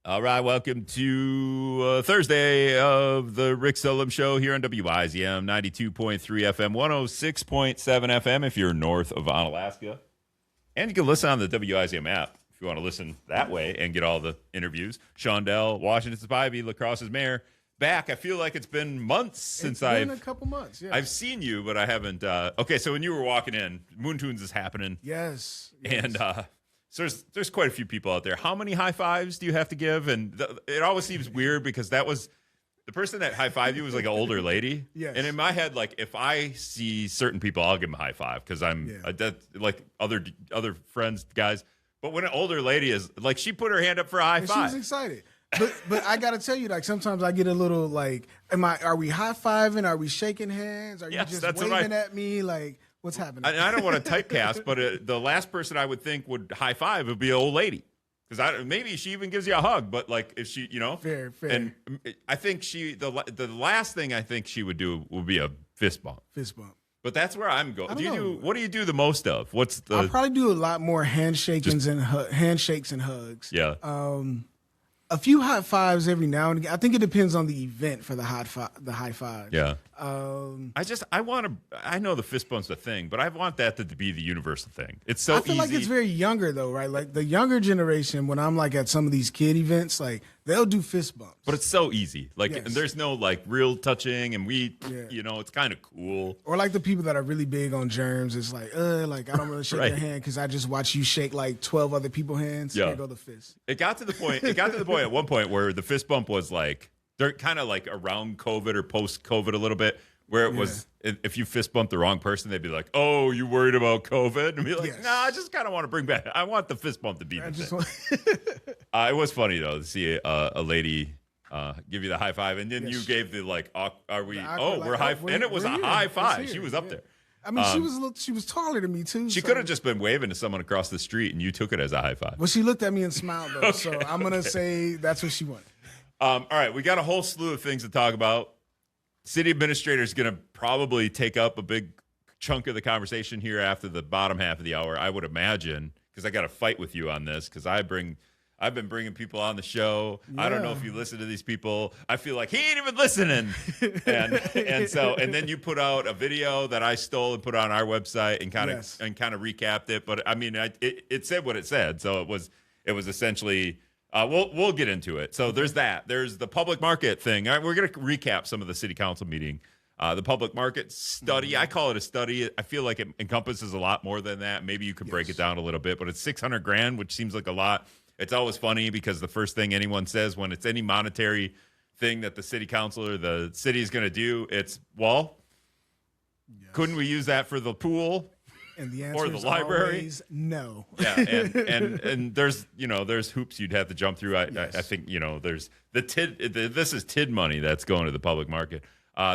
All right, welcome to Thursday of the Rick Solem Show here on WIZM 92.3 FM, 106.7 FM if you're north of Onalaska. And you can listen on the WIZM app if you want to listen that way and get all the interviews. Shaundel Washington-Spivey, Crosse's mayor, back. I feel like it's been months since It's been a couple months, yeah. I've seen you, but I haven't. Okay, so when you were walking in, Moon Tunes is happening. Yes. And so there's quite a few people out there. How many high fives do you have to give? And it always seems weird because that was the person that high fived you was like an older lady. Yes. And in my head, like if I see certain people, I'll give them a high five because I'm like other friends, guys. But when an older lady is like, she put her hand up for a high five. She was excited. But I gotta tell you, like sometimes I get a little like, are we high fiving? Are we shaking hands? Are you just waving at me? Like, what's happening? I don't want to typecast, but the last person I would think would high five would be an old lady. Because maybe she even gives you a hug, but like if she, fair. And I think the last thing I think she would do would be a fist bump. But that's where I'm going. What do you do the most of? I'll probably do a lot more handshakes and hugs. Yeah. A few high fives every now and again. I think it depends on the event for the high five. Yeah. I know the fist bump's a thing, but I want that to be the universal thing. It's so easy. I feel like it's very younger though, right? Like the younger generation, when I'm like at some of these kid events, like they'll do fist bumps. But it's so easy. Like Yes. and there's no like real touching and it's kind of cool. Or like the people that are really big on germs, it's like I don't really shake Right. their hand because I just watch you shake like 12 other people's hands. Yeah. There go the fist. It got to the point at one point where the fist bump was like they're kind of like around COVID or post COVID a little bit, where it was if you fist bump the wrong person, they'd be like, "Oh, you worried about COVID?" And be like, Yes. "Nah, I just kind of want to bring back. I want the fist bump to be the thing." Want... It was funny though to see a lady give you the high five, and then Yes. you gave the like, "Are we? Awkward, we're high," and it was a high five. She was up there. I mean, she was taller than me too. She could have just been waving to someone across the street, and you took it as a high five. Well, she looked at me and smiled though, so I'm gonna say that's what she wanted. All right, we got a whole slew of things to talk about. City administrator is going to probably take up a big chunk of the conversation here after the bottom half of the hour, I would imagine, because I got to fight with you on this because I've been bringing people on the show. Yeah. I don't know if you listen to these people. I feel like he ain't even listening. and then you put out a video that I stole and put on our website and kind of recapped it. But I mean, it said what it said, so it was essentially. We'll get into it. So there's that. There's the public market thing. We're going to recap some of the city council meeting. The public market study, I call it a study. I feel like it encompasses a lot more than that. Maybe you could break it down a little bit, but it's $600,000, which seems like a lot. It's always funny because the first thing anyone says when it's any monetary thing that the city council or the city is going to do, it's, couldn't we use that for the pool? And the answer or the is library? Always no. Yeah, and there's hoops you'd have to jump through. I think there's this is TID money that's going to the public market.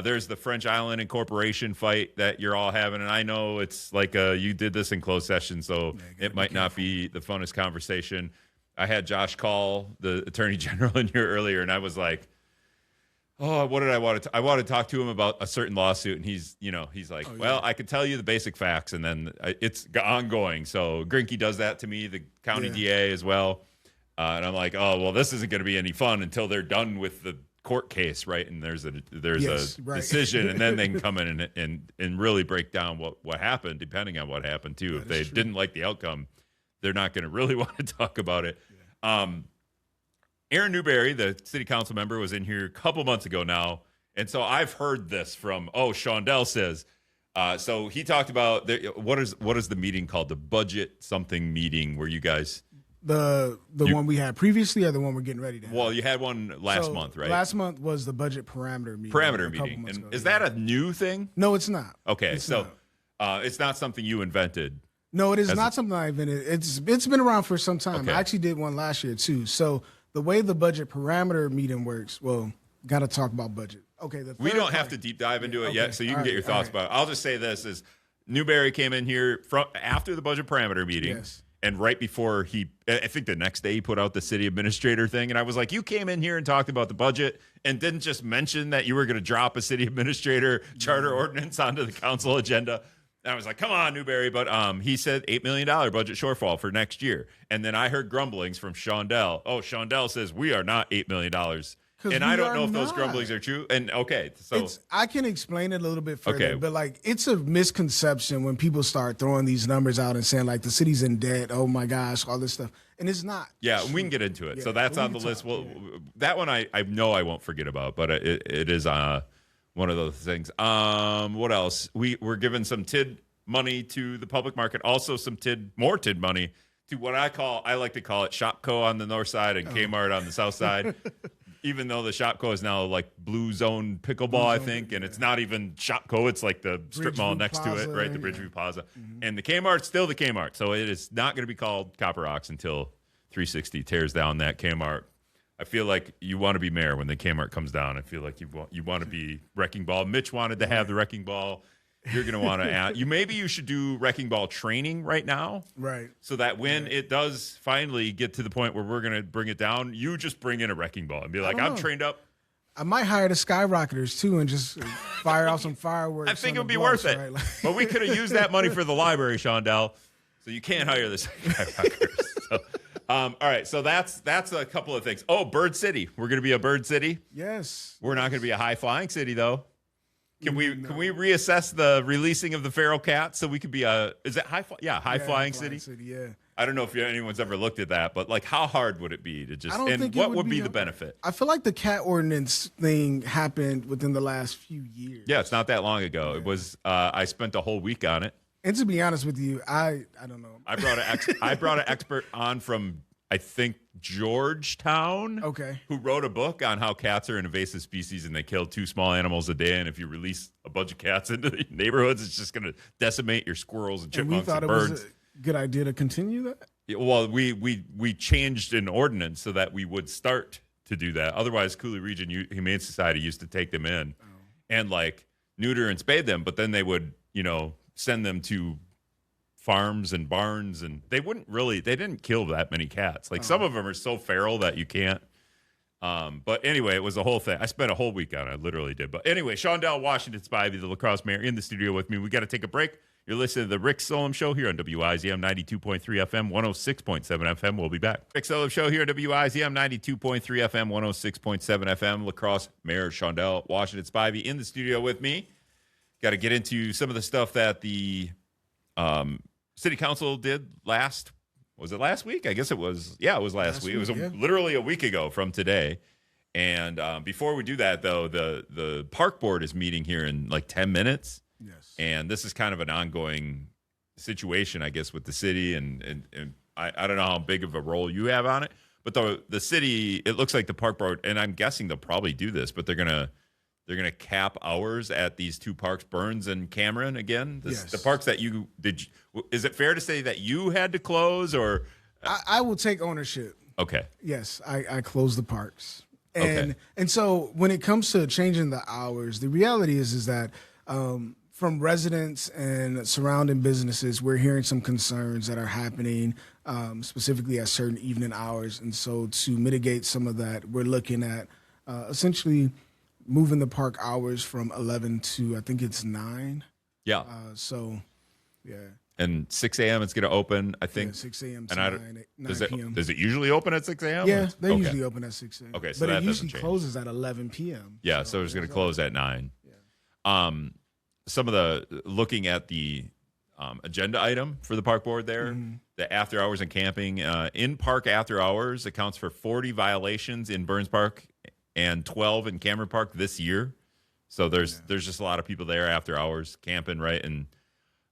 There's the French Island Incorporation fight that you're all having, and I know it's like you did this in closed session, so it might not be the funnest conversation. I had Josh Call, the Attorney General, in here earlier, and I was like, "Oh, what did I want to? I want to talk to him about a certain lawsuit," and he's like, "Well, I could tell you the basic facts, and then it's ongoing." So Grinke does that to me, the county DA as well, and I'm like, "Oh, well, this isn't going to be any fun until they're done with the court case, right?" And there's a decision, and then they can come in and really break down what happened, depending on what happened too. If they didn't like the outcome, they're not going to really want to talk about it. Yeah. Aaron Newberry, the city council member, was in here a couple months ago now. And so I've heard this from, Shaundel says. So he talked about, what is the meeting called? The budget something meeting where you guys. The one we had previously or the one we're getting ready to have? Well, you had one last month, right? Last month was the budget parameter meeting. And is that a new thing? No, it's not. Okay. It's not something you invented. No, it is not something I invented. It's been around for some time. Okay. I actually did one last year too. So the way the budget parameter meeting works, got to talk about budget. Okay. We don't have to deep dive into it yet, so you can get your thoughts about it. I'll just say this is Newberry came in here after the budget parameter meeting. Yes. And right before I think the next day he put out the city administrator thing. And I was like, you came in here and talked about the budget and didn't just mention that you were going to drop a city administrator charter ordinance onto the council agenda. And I was like, come on, Newberry. But he said $8 million budget shortfall for next year. And then I heard grumblings from Shaundel. Oh, Shaundel says we are not $8 million. And I don't know if those grumblings are true. And okay, so I can explain it a little bit further, but like it's a misconception when people start throwing these numbers out and saying like the city's in debt. Oh my gosh, all this stuff, and it's not. Yeah, we can get into it. Yeah, so that's on the list. Well, that one I know I won't forget about, but it is one of those things. What else? We're giving some TID money to the public market, also some more TID money to what I like to call it Shopco on the north side and Kmart on the south side. Even though the Shopco is now like Blue Zone Pickleball, I think, and it's not even Shopco, it's like the strip mall next to it, right? The Bridgeview Plaza. And the Kmart's still the Kmart. So it is not going to be called Copper Rocks until 360 tears down that Kmart. I feel like you want to be mayor when the Kmart comes down. I feel like you want to be Wrecking Ball. Mitch wanted to have the Wrecking Ball. You're going to want to add. Maybe you should do Wrecking Ball training right now. Right. So that when it does finally get to the point where we're going to bring it down, you just bring in a Wrecking Ball and be like, I'm trained up. I might hire the Skyrocketers too and just fire off some fireworks. I think it would be worth it. Right? But we could have used that money for the library, Shaundel. So you can't hire the Skyrocketers. So, all right. So that's a couple of things. Oh, Bird City. We're going to be a Bird City. Yes. We're not going to be a high flying city though. Can we reassess the releasing of the feral cat so we could be is it high flying city? Yeah. I don't know if anyone's ever looked at that, but like how hard would it be to just and what would be the benefit? I feel like the cat ordinance thing happened within the last few years. Yeah, it's not that long ago. Yeah. It was I spent a whole week on it. And to be honest with you, I don't know. I brought an expert on from I think Georgetown, who wrote a book on how cats are an invasive species and they kill 2 small animals a day. And if you release a bunch of cats into the neighborhoods, it's just going to decimate your squirrels and chipmunks and birds. We thought it was a good idea to continue that? Yeah, well, we changed an ordinance so that we would start to do that. Otherwise, Cooley Region Humane Society used to take them in and like neuter and spay them, but then they would, send them to farms and barns, and they didn't kill that many cats. Like some of them are so feral that you can't. But anyway, it was a whole thing. I spent a whole week on it. I literally did. But anyway, Shaundel Washington-Spivey, the Crosse Mayor, in the studio with me. We got to take a break. You're listening to the Rick Solem Show here on WIZM 92.3 FM, 106.7 FM. We'll be back. Rick Solem Show here on WIZM 92.3 FM, 106.7 FM. La Crosse Mayor Shaundel Washington-Spivey in the studio with me. Got to get into some of the stuff that the City Council did last week? I guess it was. Yeah, it was last week. It was literally a week ago from today. And before we do that, though, the park board is meeting here in like 10 minutes. Yes. And this is kind of an ongoing situation, I guess, with the city. And I don't know how big of a role you have on it. But the city, it looks like the park board, and I'm guessing they'll probably do this, but they're gonna cap hours at these 2 parks, Burns and Cameron again. Yes. The parks that you did. Is it fair to say that you had to close, or I will take ownership? Okay. Yes, I closed the parks, and so when it comes to changing the hours, the reality is that from residents and surrounding businesses, we're hearing some concerns that are happening specifically at certain evening hours, and so to mitigate some of that, we're looking at essentially moving the park hours from 11 to, I think it's 9. Yeah. Yeah. And 6 a.m. it's going to open, I think. Yeah, 6 a.m. to 9 p.m. Does it usually open at 6 a.m.? Yeah, they usually open at 6 a.m. Okay, so but that it usually doesn't change. Closes at 11 p.m. Yeah, so it's going to close at 9. Yeah. Some of the, looking at the agenda item for the park board there, the after hours and camping, in-park after hours accounts for 40 violations in Burns Park and 12 in Cameron Park this year. So there's just a lot of people there after hours camping, right? And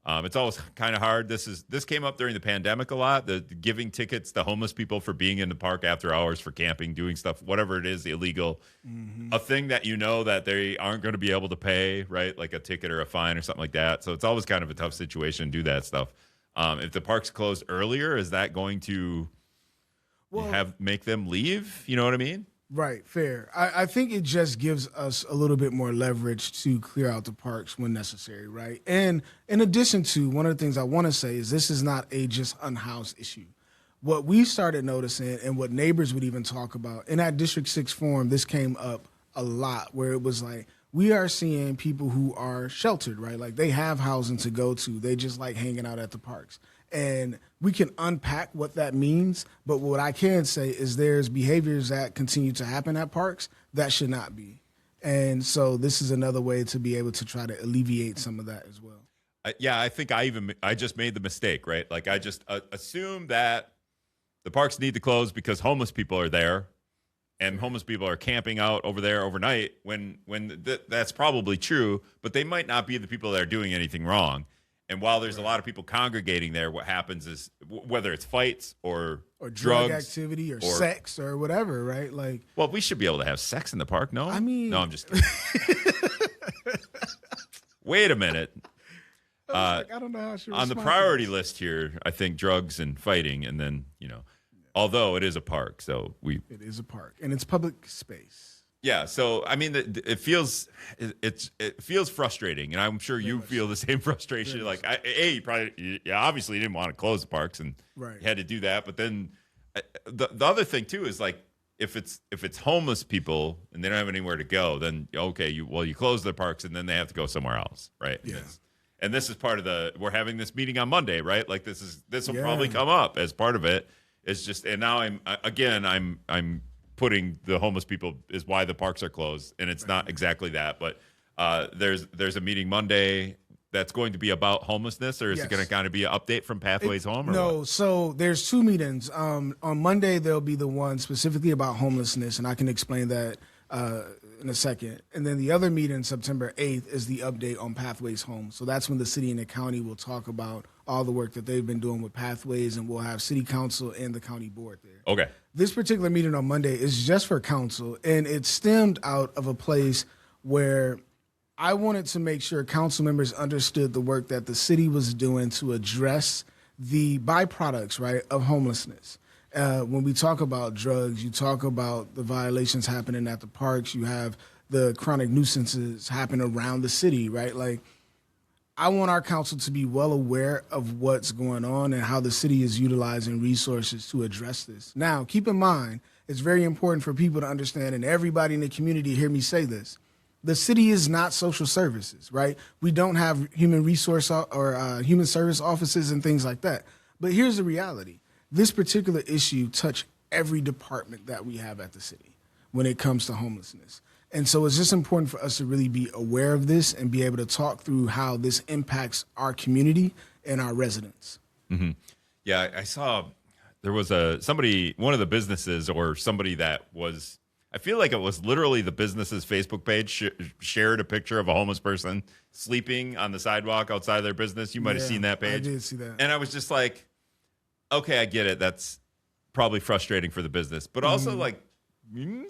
it's always kind of hard. This came up during the pandemic a lot, the giving tickets to homeless people for being in the park after hours for camping, doing stuff, whatever it is, illegal. A thing that that they aren't going to be able to pay, right? Like a ticket or a fine or something like that. So it's always kind of a tough situation to do that stuff. If the park's closed earlier, is that going to make them leave? You know what I mean? Right, fair. I think it just gives us a little bit more leverage to clear out the parks when necessary, right? And in addition to, one of the things I want to say is this is not a just unhoused issue. What we started noticing and what neighbors would even talk about, in that District 6 forum, this came up a lot, where it was like, we are seeing people who are sheltered, right? Like they have housing to go to. They just like hanging out at the parks. And we can unpack what that means. But what I can say is there's behaviors that continue to happen at parks that should not be. And so this is another way to be able to try to alleviate some of that as well. Yeah, I think I just made the mistake, right? Like I just assumed that the parks need to close because homeless people are there, and homeless people are camping out over there overnight. When that's probably true, but they might not be the people that are doing anything wrong. And while there's a lot of people congregating there, what happens is whether it's fights or drug drugs, activity or sex or whatever, right? Like, well, we should be able to have sex in the park. No, I mean, no, I'm just kidding. Wait a minute. I don't know how I should on the priority list here, I think drugs and fighting, and then although it is a park, so it is a park and it's public space. Yeah, so I mean, it feels frustrating, and I'm sure you feel the same frustration. Like, you probably obviously didn't want to close the parks, and you had to do that. But then the other thing too is like if it's homeless people and they don't have anywhere to go, then okay, you close the parks and then they have to go somewhere else, right? Yeah. And this is part of we're having this meeting on Monday, right? Like this will probably come up as part of it. It's just, and now I'm putting the homeless people is why the parks are closed, and it's not exactly that. But there's a meeting Monday that's going to be about homelessness, or is it going to kind of be an update from Pathways Home? Or no, what? So there's two meetings. On Monday there'll be the one specifically about homelessness, and I can explain that in a second. And then the other meeting, September 8th, is the update on Pathways Home. So that's when the city and the county will talk about all the work that they've been doing with Pathways, and we'll have city council and the county board there. Okay. This particular meeting on Monday is just for council, and it stemmed out of a place where I wanted to make sure council members understood the work that the city was doing to address the byproducts, right, of homelessness. When we talk about drugs, you talk about the violations happening at the parks. You have the chronic nuisances happen around the city, right? Like, I want our council to be well aware of what's going on and how the city is utilizing resources to address this. Now, keep in mind, it's very important for people to understand, and everybody in the community hear me say this. The city is not social services, right? We don't have human resource or human service offices and things like that. But here's the reality. This particular issue touched every department that we have at the city when it comes to homelessness. And so it's just important for us to really be aware of this and be able to talk through how this impacts our community and our residents. Mm-hmm. Yeah, I saw there was one of the businesses or somebody that was, I feel like it was literally the business's Facebook page shared a picture of a homeless person sleeping on the sidewalk outside their business. You might have seen that page. I did see that. And I was just like, okay, I get it. That's probably frustrating for the business, but also like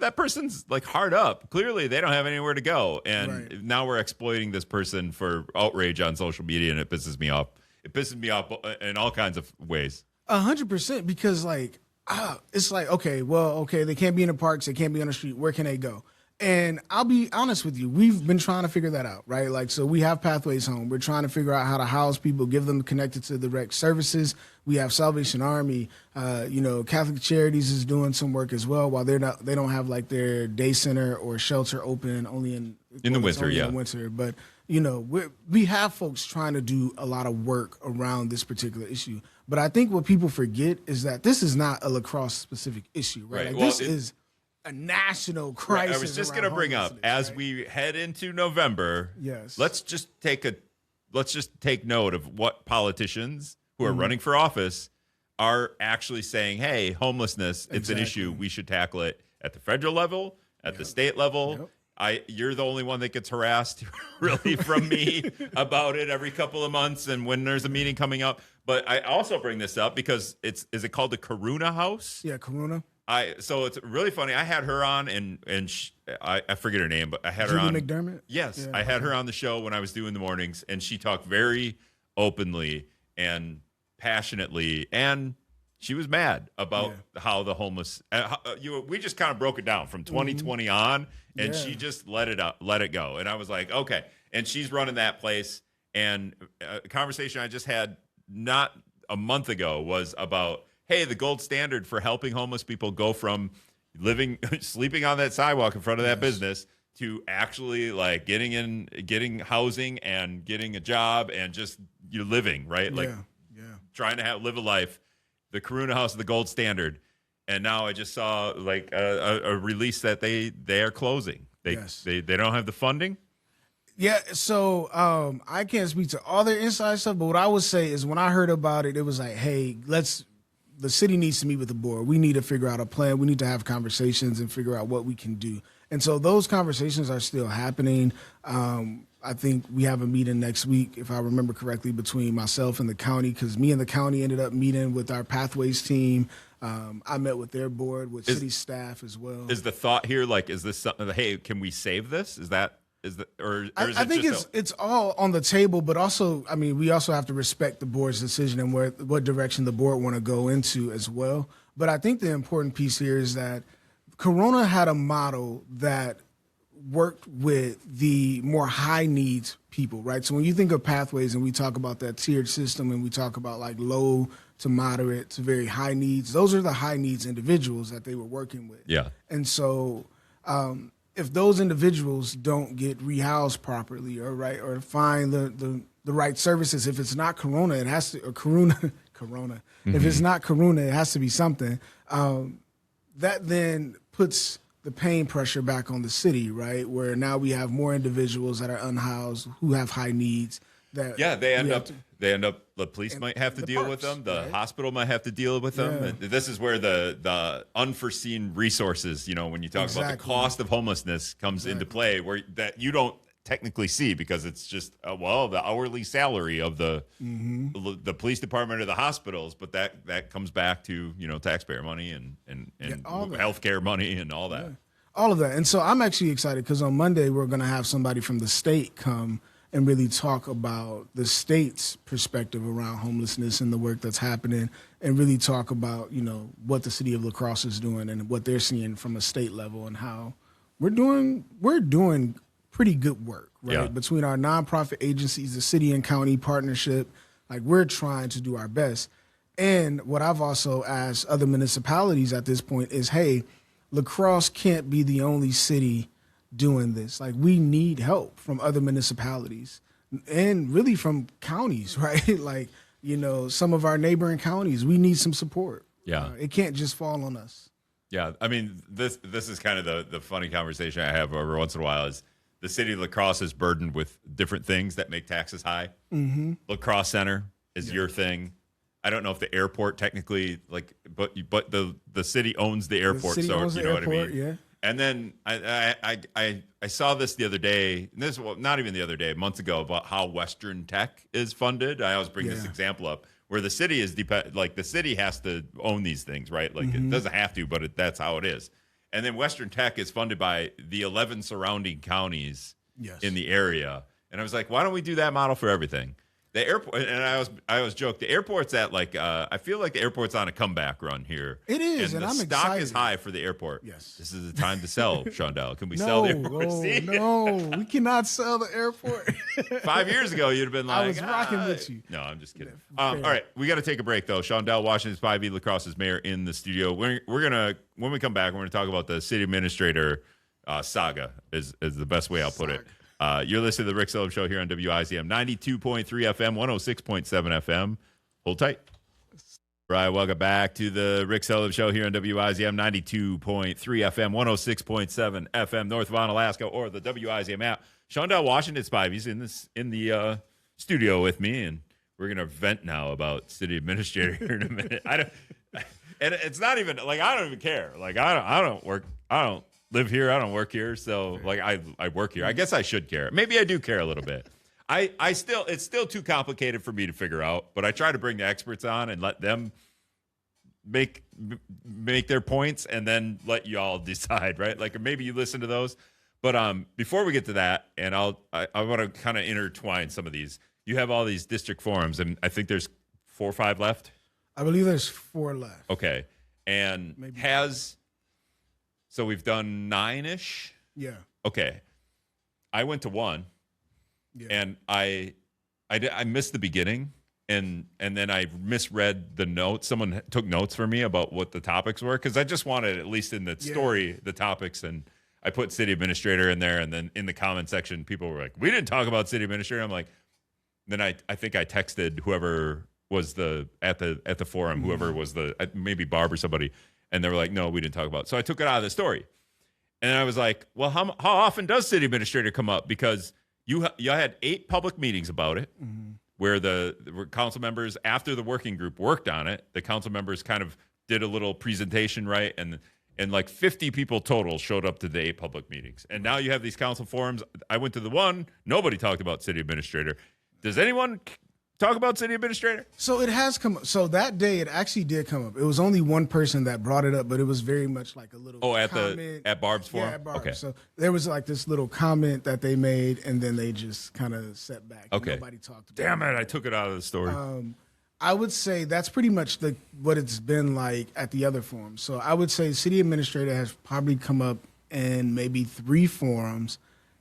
that person's like hard up. Clearly they don't have anywhere to go. And now we're exploiting this person for outrage on social media, and it pisses me off. It pisses me off in all kinds of ways. 100%, because like, it's like, okay, they can't be in the parks. They can't be on the street. Where can they go? And I'll be honest with you, we've been trying to figure that out, right? Like, so we have Pathways Home. We're trying to figure out how to house people, give them connected to the rec services. We have Salvation Army. Catholic Charities is doing some work as well. While they don't have like their day center or shelter open only in the winter, in the winter. But we have folks trying to do a lot of work around this particular issue. But I think what people forget is that this is not a La Crosse specific issue, right? Like, this is a national crisis. I was just going to bring up, as we head into November, let's just take note of what politicians who are running for office are actually saying, hey, homelessness, it's an issue. We should tackle it at the federal level, at the state level. You're the only one that gets harassed really from me about it every couple of months and when there's a meeting coming up. But I also bring this up because is it called the Karuna House? Yeah, Karuna. So it's really funny. I had her on, and I forget her name, but I had her on. McDermott? Yes, yeah, I had her on the show when I was doing the mornings, and she talked very openly and passionately, and she was mad about how the homeless. We just kind of broke it down from 2020 on, and she just let it go. And I was like, okay. And she's running that place. And a conversation I just had not a month ago was about, hey, the gold standard for helping homeless people go from sleeping on that sidewalk in front of that business to actually like getting housing and getting a job and just you're living, right? Like trying to live a life. The Karuna House is the gold standard. And now I just saw like a release that they are closing. They don't have the funding. Yeah, so I can't speak to all their inside stuff, but what I would say is when I heard about it, it was like, hey, the city needs to meet with the board. We need to figure out a plan. We need to have conversations and figure out what we can do. And so those conversations are still happening. I think we have a meeting next week, if I remember correctly, between myself and the county, because me and the county ended up meeting with our Pathways team. I met with their board, with city staff as well. Is the thought here, like, is this something, hey, can we save this? Is that, or I think it's all on the table, but also, I mean, we also have to respect the board's decision and what direction the board want to go into as well. But I think the important piece here is that Karuna had a model that worked with the more high needs people, right? So when you think of Pathways and we talk about that tiered system and we talk about like low to moderate to very high needs, those are the high needs individuals that they were working with. Yeah. And so if those individuals don't get rehoused properly or find the right services, if it's not Karuna, it has to, or Karuna. If it's not Karuna, it has to be something. That then puts the pain pressure back on the city, right? Where now we have more individuals that are unhoused who have high needs. They end up. The police might have to deal with them. The hospital might have to deal with them. And this is where the unforeseen resources, when you talk about the cost of homelessness comes into play, where that you don't technically see because it's just the hourly salary of the police department or the hospitals, but that comes back to taxpayer money and healthcare money and all that. All of that. And so I'm actually excited because on Monday we're going to have somebody from the state come and really talk about the state's perspective around homelessness and the work that's happening, and really talk about what the city of La Crosse is doing and what they're seeing from a state level and how we're doing pretty good work, right? Between our nonprofit agencies, the city and county partnership, like we're trying to do our best. And what I've also asked other municipalities at this point is, hey, La Crosse can't be the only city doing this. Like we need help from other municipalities and really from counties, right? Like, some of our neighboring counties, we need some support. Yeah. It can't just fall on us. Yeah. I mean, this is kind of the funny conversation I have every once in a while is the city of La Crosse is burdened with different things that make taxes high. Mm-hmm. La Crosse Center is your thing. I don't know if the airport technically, but the city owns the airport, the city owns the airport, what I mean? Yeah. And then I saw this the other day, not even the other day, months ago, about how Western Tech is funded. I always bring this example up where the city is the city has to own these things, right? Like it doesn't have to, but that's how it is. And then Western Tech is funded by the 11 surrounding counties in the area. And I was like, why don't we do that model for everything? The airport, and I always joke, the airport's at I feel like the airport's on a comeback run here. It is, and I'm excited. The stock is high for the airport. Yes. This is the time to sell, Shaundel. Can we sell the airport? No, we cannot sell the airport. 5 years ago, you'd have been like, I was rocking with you. No, I'm just kidding. All right, we got to take a break, though. Shaundel Washington-Spivey, La Crosse's mayor, in the studio. We're going to, when we come back, we're going to talk about the city administrator saga is the best way I'll put it. You're listening to the Rick Solem Show here on WIZM 92.3 FM, 106.7 FM. Hold tight. Right, welcome back to the Rick Solem Show here on WIZM 92.3 FM, 106.7 FM, North Vaughan, Alaska, or the WIZM app. Shaundel Washington-Spivey's in the studio with me, and we're gonna vent now about city administrator here in a minute. And it's not even like I don't even care. Like I don't live here. I don't work here. So I work here. I guess I should care. Maybe I do care a little bit. It's still too complicated for me to figure out, but I try to bring the experts on and let them make their points and then let you all decide, right? Like maybe you listen to those. But before we get to that, and I want to kind of intertwine some of these. You have all these district forums, and I think there's 4 or 5 left. I believe there's 4 left. Okay. And maybe. So we've done 9-ish? Yeah. Okay. I went to 1, and I missed the beginning, and then I misread the notes. Someone took notes for me about what the topics were, because I just wanted, at least in the story, the topics, and I put city administrator in there, and then in the comment section, people were like, "We didn't talk about city administrator." I'm like, then I think I texted whoever was at the forum, whoever was maybe Barb or somebody, and they were like, "No, we didn't talk about it." So I took it out of the story, and I was like, "Well, how often does city administrator come up?" Because you had 8 public meetings about it, where the council members, after the working group worked on it, the council members kind of did a little presentation, right? And like 50 people total showed up to the 8 public meetings. And now you have these council forums. I went to the one, nobody talked about city administrator. Does anyone talk about city administrator? So it has come up. So that day it actually did come up. It was only one person that brought it up, but it was very much like a little comment. At Barb's forum? Yeah, at Barb's. Okay. So there was like this little comment that they made, and then they just kind of set back. Okay. Nobody talked about Damn it, I took it out of the story. I would say that's pretty much what it's been like at the other forums. So I would say city administrator has probably come up in maybe 3 forums,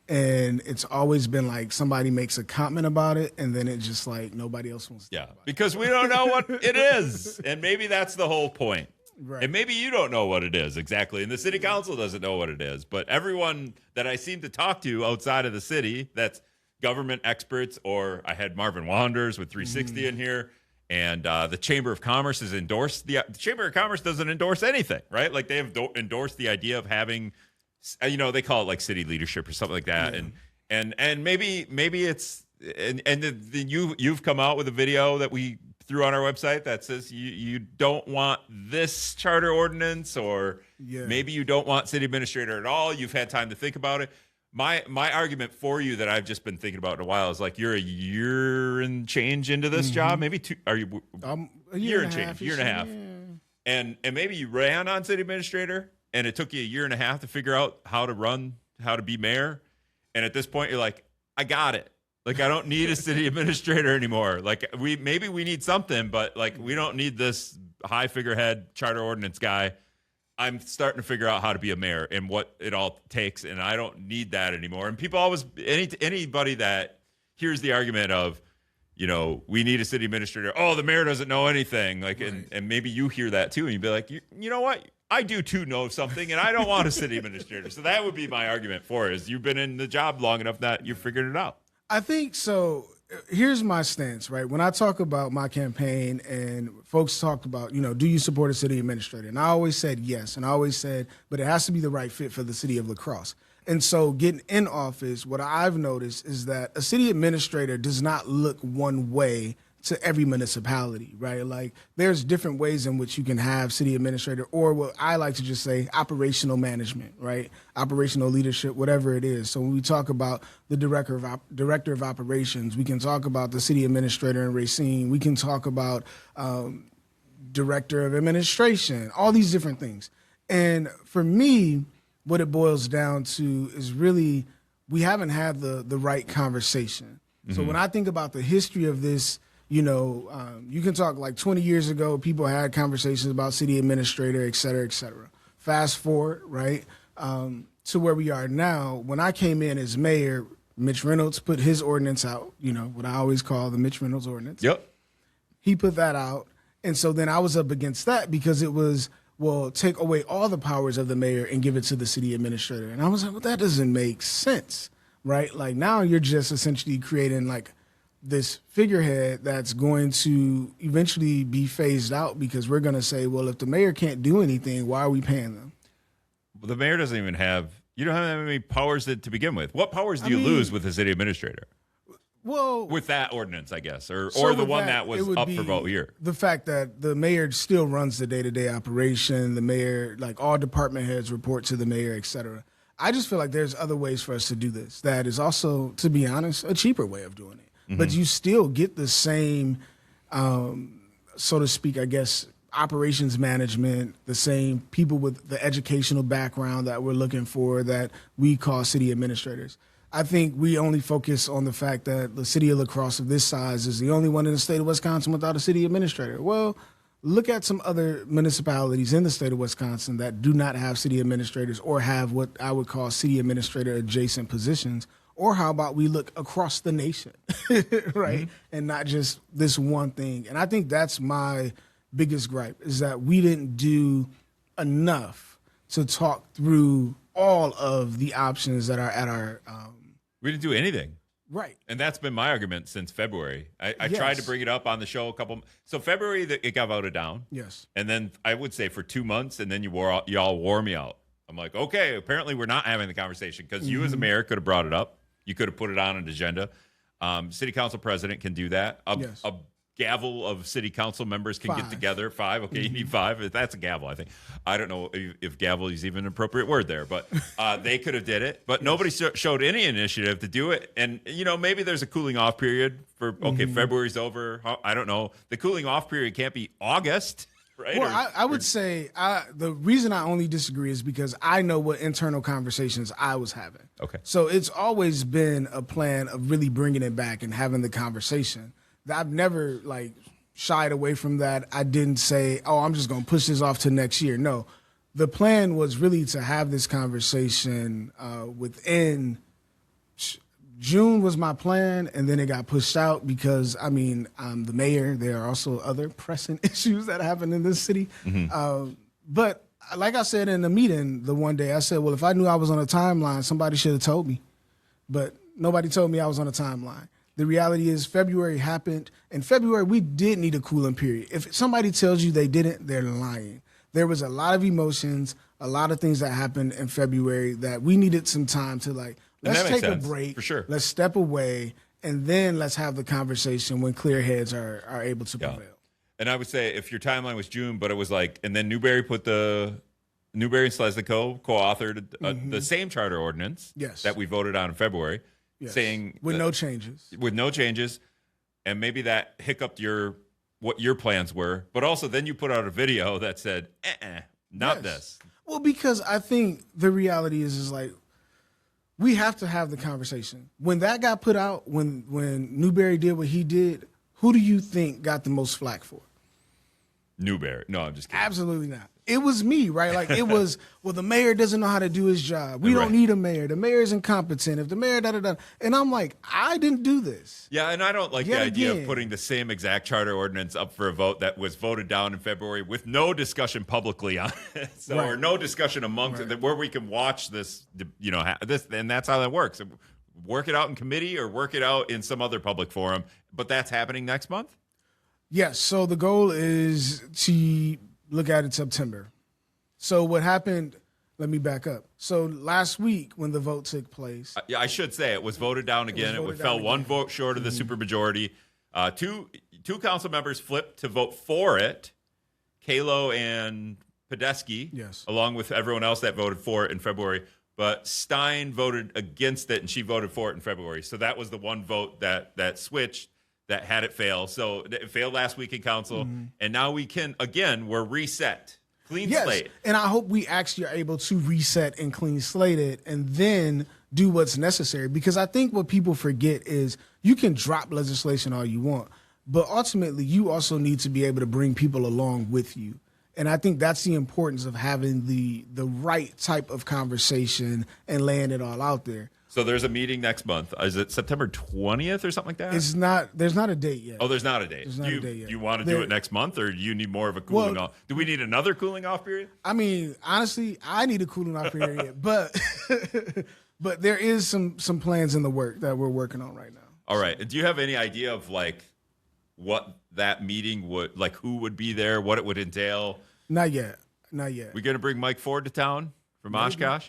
and it's always been like somebody makes a comment about it, and then it's just like nobody else wants to talk about it. Because we don't know what it is. And maybe that's the whole point. Right. And maybe you don't know what it is exactly, and the city council doesn't know what it is. But everyone that I seem to talk to outside of the city, that's government experts, or I had Marvin Wanders with 360 in here, and the Chamber of Commerce has endorsed the Chamber of Commerce doesn't endorse anything, right? Like they have endorsed the idea of having, they call it like city leadership or something like that, and maybe it's you've come out with a video that we threw on our website that says you don't want this charter ordinance, or maybe you don't want city administrator at all. You've had time to think about it. My argument for you that I've just been thinking about in a while is like, you're a year and change into this job, maybe 2. Are you a year and a half, and maybe you ran on city administrator, and it took you a year and a half to figure out how to be mayor, and at this point you're like, I got it. Like, I don't need a city administrator anymore. Like, maybe we need something, but like, we don't need this high figurehead charter ordinance guy. I'm starting to figure out how to be a mayor and what it all takes, and I don't need that anymore. And people always, anybody that hears the argument of, we need a city administrator, oh, the mayor doesn't know anything. Like, right. and maybe you hear that too, and you'd be like, you know what? I do too know something, and I don't want a city administrator. So that would be my argument for it, is you've been in the job long enough that you're figuring it out. I think so. Here's my stance, right? When I talk about my campaign and folks talked about, do you support a city administrator? And I always said yes. And I always said, but it has to be the right fit for the city of La Crosse. And so getting in office, what I've noticed is that a city administrator does not look one way to every municipality, right? Like, there's different ways in which you can have city administrator, or what I like to just say, operational management, right? Operational leadership, whatever it is. So when we talk about the director of operations, we can talk about the city administrator in Racine. We can talk about director of administration, all these different things. And for me, what it boils down to is really, we haven't had the right conversation. So when I think about the history of this, you can talk like 20 years ago, people had conversations about city administrator, et cetera, et cetera. Fast forward, right, to where we are now. When I came in as mayor, Mitch Reynolds put his ordinance out, what I always call the Mitch Reynolds ordinance. Yep. He put that out. And so then I was up against that because it was, well, take away all the powers of the mayor and give it to the city administrator. And I was like, well, that doesn't make sense, right? Like, now you're just essentially creating like this figurehead that's going to eventually be phased out, because we're going to say, well, if the mayor can't do anything, why are we paying them? Well, the mayor doesn't even have, you don't have that many powers to begin with. What powers do you lose with the city administrator? Well, with that ordinance, I guess, or the one that was up for vote here. The fact that the mayor still runs the day-to-day operation, the mayor, like all department heads report to the mayor, et cetera. I just feel like there's other ways for us to do this. That is also, to be honest, a cheaper way of doing it. But you still get the same, so to speak, I guess, operations management, the same people with the educational background that we're looking for that we call city administrators. I think we only focus on the fact that the city of La Crosse of this size is the only one in the state of Wisconsin without a city administrator. Well, look at some other municipalities in the state of Wisconsin that do not have city administrators or have what I would call city administrator adjacent positions. Or how about we look across the nation, right? And not just this one thing. And I think that's my biggest gripe, is that we didn't do enough to talk through all of the options that are at our we didn't do anything. right. And that's been my argument since February. I Yes. tried to bring it up on the show so February it got voted down. Yes. And then I would say for 2 months, and then y'all wore me out. I'm like, okay, apparently we're not having the conversation because you as a mayor could have brought it up. You could have put it on an agenda. City council president can do that. Yes. A gavel of city council members can get together. 5. Okay, you need 5. That's a gavel, I think. I don't know if gavel is even an appropriate word there, but they could have did it. But nobody showed any initiative to do it. And, maybe there's a cooling off period for, February's over. I don't know. The cooling off period can't be August, right? Well, I would say the reason I only disagree is because I know what internal conversations I was having. Okay. So it's always been a plan of really bringing it back and having the conversation. I've never shied away from that. I didn't say, "Oh, I'm just going to push this off to next year." No, the plan was really to have this conversation within June was my plan, and then it got pushed out because I'm the mayor. There are also other pressing issues that happen in this city. But like I said in the meeting the one day, I said, "Well, if I knew I was on a timeline, somebody should have told me." But nobody told me I was on a timeline. The reality is February happened. In February, we did need a cooling period. If somebody tells you they didn't, they're lying. There was a lot of emotions, a lot of things that happened in February that we needed some time to let's take a break. For sure. Let's step away, and then let's have the conversation when clear heads are able to prevail. And I would say if your timeline was June, but it was and then Newberry and Slesnico co-authored the same charter ordinance that we voted on in February. Yes. Saying with no changes, and maybe that hiccuped what your plans were, but also then you put out a video that said, not this. Well, because I think the reality is we have to have the conversation. When that got put out, when Newberry did what he did, who do you think got the most flack for? Newberry. No, I'm just kidding. Absolutely not. It was me, right? It was, well, the mayor doesn't know how to do his job. We don't need a mayor. The mayor is incompetent. If the mayor, da-da-da. And I'm like, I didn't do this. Yeah, and I don't like the idea of putting the same exact charter ordinance up for a vote that was voted down in February with no discussion publicly on it. Or no discussion amongst it, where we can watch this, and that's how that works. Work it out in committee or work it out in some other public forum. But that's happening next month? Yes. So the goal is to look at it September. So what happened, let me back up. So last week when the vote took place. I should say it was voted down again. It fell one vote short of the supermajority. Two council members flipped to vote for it, Kalo and Podesky, along with everyone else that voted for it in February. But Stein voted against it, and she voted for it in February. So that was the one vote that switched. That had it fail. So it failed last week in council. And now we're reset. Clean slate. And I hope we actually are able to reset and clean slate it and then do what's necessary. Because I think what people forget is you can drop legislation all you want, but ultimately you also need to be able to bring people along with you. And I think that's the importance of having the right type of conversation and laying it all out there. So there's a meeting next month. Is it September 20th or something like that? It's not. There's not a date yet. Oh, there's not a date. There's not a date yet. You want to do it next month, or do you need more of a cooling off? Do we need another cooling off period? I mean, honestly, I need a cooling off period, but there is some plans in the work that we're working on right now. All right. Do you have any idea of what that meeting would who would be there, what it would entail? Not yet. We going to bring Mike Ford to town from Oshkosh?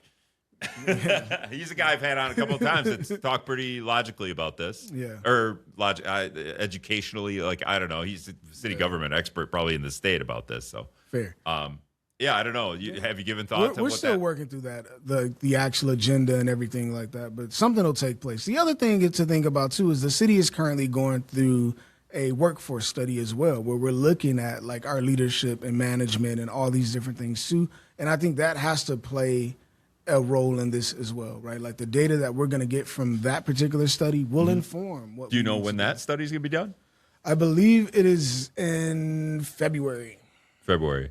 He's a guy I've had on a couple of times that's talked pretty logically about this. Yeah. Or educationally, I don't know. He's a city government expert probably in the state about this. So fair. Yeah, I don't know. Have you given thought to we're still working through that, the actual agenda and everything like that, but something will take place. The other thing to think about too is the city is currently going through a workforce study as well, where we're looking at our leadership and management and all these different things too. And I think that has to play a role in this as well, right? The data that we're going to get from that particular study will inform what. Do you know when that study is going to be done? I believe it is in February.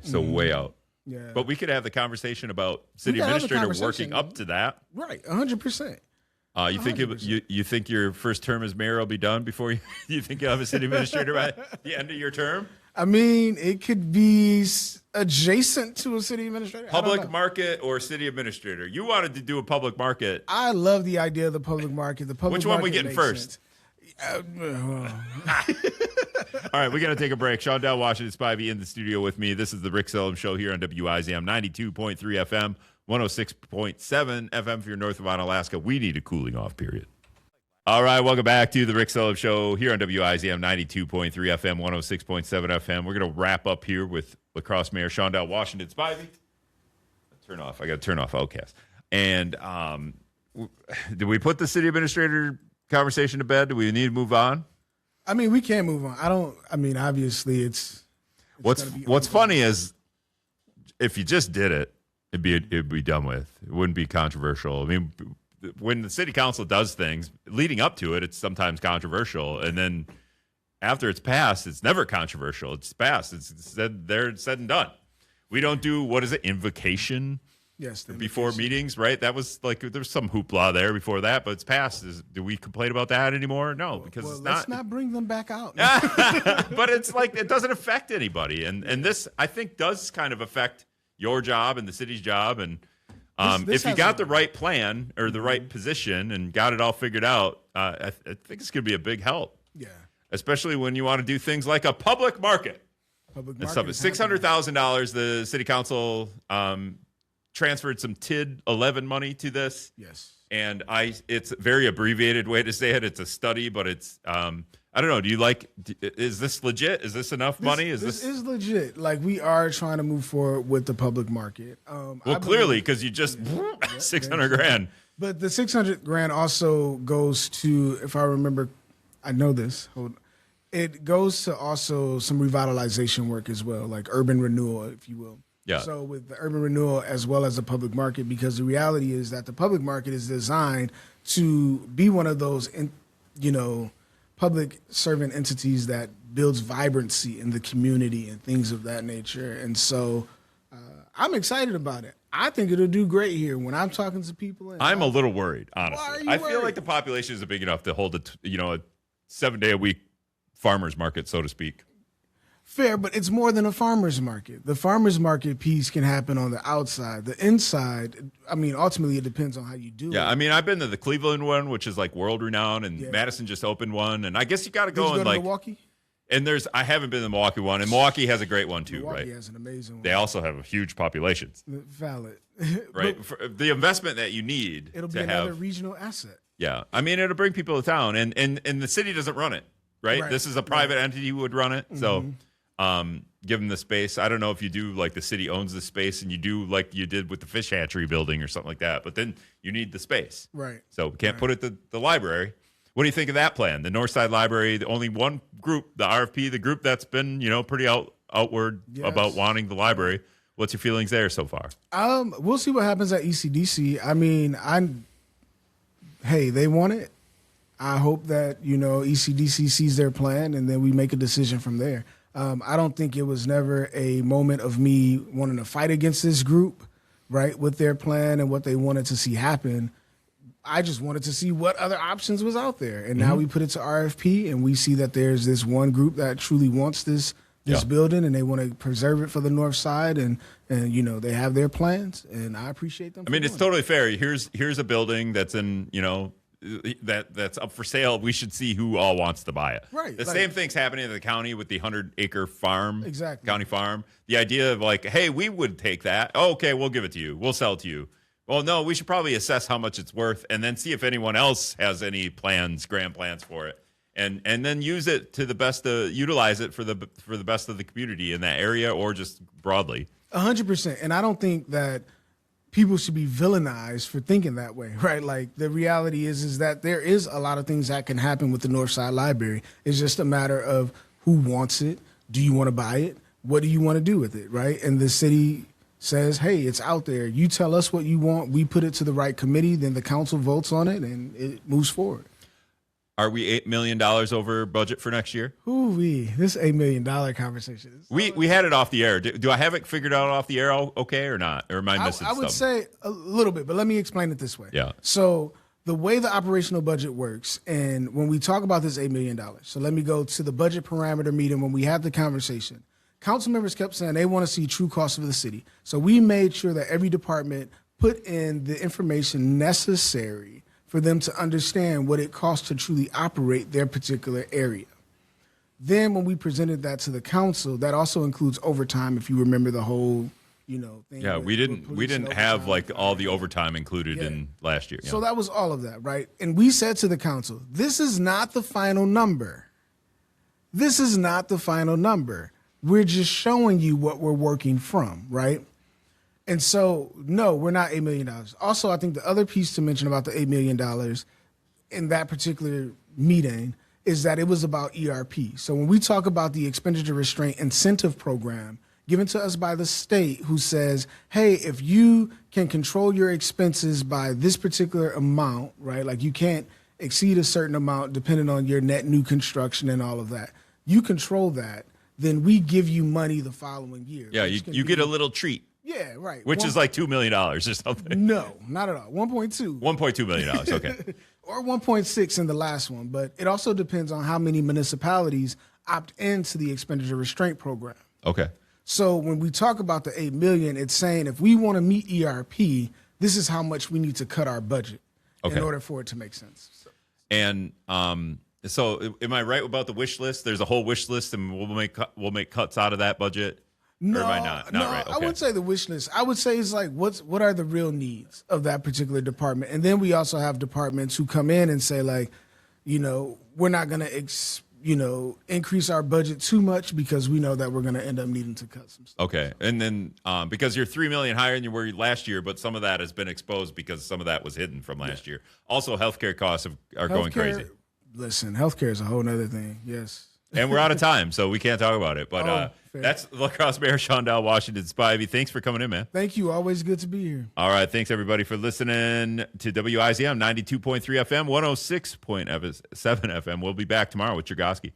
So way out. Yeah. But we could have the conversation about city administrator working up to that. Right, 100%. You think your first term as mayor will be done before you think you'll have a city administrator by the end of your term? I mean, it could be adjacent to a city administrator. Public market or city administrator? You wanted to do a public market. I love the idea of the public market. Which one we getting first? All right, we're going to take a break. Shaundel Washington-Spivey in the studio with me. This is the Rick Solem Show here on WIZM 92.3 FM, 106.7 FM for your north of Alaska. We need a cooling off period. All right, welcome back to the Rick Solem Show here on WIZM 92.3 FM, 106.7 FM. We're going to wrap up here with Crosse Mayor Shaundel Washington-Spivey. I got to turn off Outcast. And did we put the city administrator conversation to bed? Do we need to move on? I mean, we can move on. Obviously it's what's funny is if you just did it, it'd be done with. It wouldn't be controversial. I mean, when the city council does things leading up to it, it's sometimes controversial, and then after it's passed, it's never controversial. It's passed. It's said and done. We don't do invocation. Yes, before meetings, right? That was like there's some hoopla there before that, but it's passed. Do we complain about that anymore? No, because it's not. Let's not bring them back out. But it's like it doesn't affect anybody, and this I think does kind of affect your job and the city's job, and if you got the right plan or the right position and got it all figured out, I think it's going to be a big help. Yeah, especially when you want to do things like a public market. $600,000. The city council transferred some TID 11 money to this. Yes. And it's a very abbreviated way to say it. It's a study, but it's, I don't know. Is this legit? Is this enough money? This is legit. Like, we are trying to move forward with the public market. Well, clearly, because you just, 600 grand. But the 600 grand also goes to, if I remember, I know this, it goes to also some revitalization work as well, like urban renewal, if you will. Yeah. So with the urban renewal as well as the public market, because the reality is that the public market is designed to be one of those, public servant entities that builds vibrancy in the community and things of that nature. And so I'm excited about it. I think it'll do great here when I'm talking to people. I'm a little worried, honestly. Why are you I feel worried? like the population isn't big enough to hold a 7-day-a-week farmer's market, so to speak. Fair, but it's more than a farmer's market. The farmer's market piece can happen on the outside. The inside, ultimately it depends on how you do it. Yeah, I've been to the Cleveland one, which is like world renowned, and Madison just opened one, and I guess you got to go to like Milwaukee. And I haven't been to the Milwaukee one, and Milwaukee has a great one too, Milwaukee right? has an amazing one. They also have a huge population. Valid, right? For the investment that you need, it'll be another regional asset. Yeah, it'll bring people to town, and the city doesn't run it, right? This is a private entity who would run it, so. Give them the space. I don't know if you do like the city owns the space and you do like you did with the fish hatchery building or something like that, but then you need the space. Right. So we can't put it to the library. What do you think of that plan? The Northside Library, the only one group, the RFP, the group that's been, pretty outward about wanting the library. What's your feelings there so far? We'll see what happens at ECDC. They want it. I hope that, ECDC sees their plan and then we make a decision from there. I don't think it was never a moment of me wanting to fight against this group, right, with their plan and what they wanted to see happen. I just wanted to see what other options was out there. And now we put it to RFP and we see that there's this one group that truly wants this building and they want to preserve it for the north side and they have their plans and I appreciate them. It's totally fair. Here's a building that's in, that's up for sale. We should see who all wants to buy it. Right. The same thing's happening in the county with the 100-acre farm. Exactly. County farm. The idea of like, hey, we would take that. Oh, okay, we'll give it to you. We'll sell it to you. Well, no, we should probably assess how much it's worth and then see if anyone else has any grand plans for it. And then use it to the best utilize it for the best of the community in that area or just broadly. 100%. And I don't think that people should be villainized for thinking that way, right? Like the reality is that there is a lot of things that can happen with the Northside Library. It's just a matter of who wants it. Do you want to buy it? What do you want to do with it, right? And the city says, hey, it's out there. You tell us what you want. We put it to the right committee. Then the council votes on it and it moves forward. Are we $8 million over budget for next year? Ooh-wee. This $8 million conversation. We had it off the air. Do I have it figured out off the air okay or not? Or am I missing something? I would say a little bit, but let me explain it this way. Yeah. So the way the operational budget works, and when we talk about this $8 million, so let me go to the budget parameter meeting when we have the conversation. council members kept saying they want to see true cost of the city. So we made sure that every department put in the information necessary for them to understand what it costs to truly operate their particular area. Then when we presented that to the council, that also includes overtime, if you remember the whole, thing. Yeah, we didn't have like all the overtime included in last year. So that was all of that, right? And we said to the council, this is not the final number. This is not the final number. We're just showing you what we're working from, right? And so, no, we're not $8 million. Also, I think the other piece to mention about the $8 million in that particular meeting is that it was about ERP. So when we talk about the expenditure restraint incentive program given to us by the state, who says, hey, if you can control your expenses by this particular amount, right? Like you can't exceed a certain amount depending on your net new construction and all of that. You control that, then we give you money the following year. Yeah, you get a little treat. Yeah, right. Which is like $2 million or something. No, not at all. 1.2. $1.2 million, okay. Or 1.6 in the last one. But it also depends on how many municipalities opt into the expenditure restraint program. Okay. So when we talk about the $8 million, it's saying if we want to meet ERP, this is how much we need to cut our budget in order for it to make sense. So. And so am I right about the wish list? There's a whole wish list, and we'll make cuts out of that budget? No, or am I not right? Okay. I wouldn't say the wish list. I would say it's like what are the real needs of that particular department, and then we also have departments who come in and say like, we're not going to increase our budget too much because we know that we're going to end up needing to cut some stuff. Okay, and then because you're $3 million higher than you were last year, but some of that has been exposed because some of that was hidden from last year. Also, healthcare costs are going crazy. Listen, healthcare is a whole nother thing. Yes. And we're out of time, so we can't talk about it. But that's Crosse Mayor Shaundel Washington-Spivey. Thanks for coming in, man. Thank you. Always good to be here. All right. Thanks, everybody, for listening to WIZM 92.3 FM, 106.7 FM. We'll be back tomorrow with Chergosky.